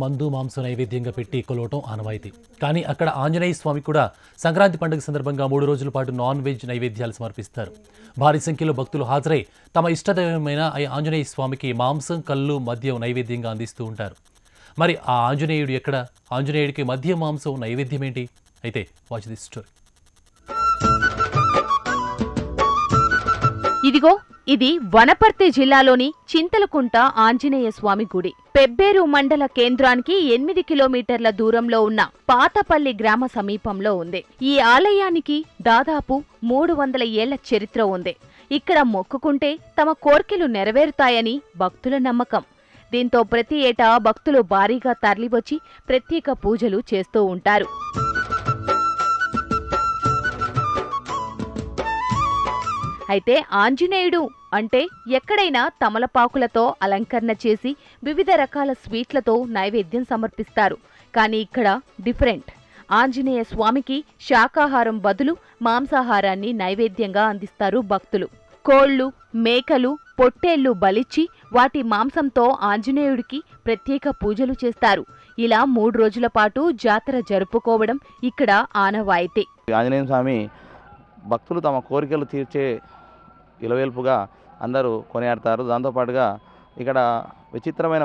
మందు మాంసం నైవేద్యంగా పెట్టి కొలవటం ఆనవాయితీ. కానీ అక్కడ ఆంజనేయ స్వామి కూడా సంక్రాంతి పండుగ సందర్భంగా 3 రోజుల పాటు నాన్ వెజ్ నైవేద్యాలు సమర్పిస్తారు. భారీ సంఖ్యలో భక్తులు హాజరై తమ ఇష్టదైవమైన ఆంజనేయ స్వామికి మాంసం, కళ్ళు, మద్యం నైవేద్యంగా అందిస్తూ ఉంటారు. మరి ఆ ఆంజనేయుడు ఎక్కడ? ఆంజనేయుడికి మద్యం, మాంసం నైవేద్యం ఏంటి? అయితే వాచ్ దిస్ స్టోరీ. ఇదిగో ఇది వనపర్తి జిల్లాలోని చింతలకుంట ఆంజనేయ స్వామి గుడి. పెబ్బేరు మండల కేంద్రానికి 8 కిలోమీటర్ల దూరంలో ఉన్న పాతపల్లి గ్రామ సమీపంలో ఉంది. ఈ ఆలయానికి దాదాపు 300 ఏళ్ల చరిత్ర ఉంది. ఇక్కడ మొక్కుకుంటే తమ కోర్కెలు నెరవేరుతాయని భక్తుల నమ్మకం. దీంతో ప్రతి ఏటా భక్తులు భారీగా తరలివచ్చి ప్రత్యేక పూజలు చేస్తూ ఉంటారు. అయితే ఆంజనేయుడు అంటే ఎక్కడైనా తమలపాకులతో అలంకరణ చేసి వివిధ రకాల స్వీట్లతో నైవేద్యం సమర్పిస్తారు. కానీ ఇక్కడ డిఫరెంట్. ఆంజనేయ స్వామికి శాకాహారం బదులు మాంసాహారాన్ని నైవేద్యంగా అందిస్తారు భక్తులు. కోళ్లు, మేకలు, పొట్టేళ్లు బలిచ్చి వాటి మాంసంతో ఆంజనేయుడికి ప్రత్యేక పూజలు చేస్తారు. ఇలా 3 రోజుల పాటు జాతర జరుపుకోవడం ఇక్కడ ఆనవాయితీ. ఆంజనేయ స్వామి భక్తులు తమ కోరికలు తీర్చే ఇలవేల్పుగా అందరూ కొనియాడతారు. దాంతోపాటుగా ఇక్కడ విచిత్రమైన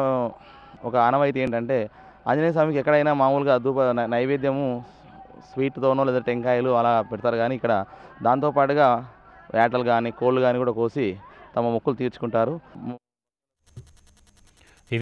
ఒక ఆనవాయితీ ఏంటంటే ఆంజనేయ స్వామికి ఎక్కడైనా మామూలుగా నైవేద్యము స్వీట్తోనో లేదా టెంకాయలు అలా పెడతారు. కానీ ఇక్కడ దాంతోపాటుగా వేటలు కానీ కోళ్ళు కానీ కూడా కోసి తమ మొక్కులు తీర్చుకుంటారు.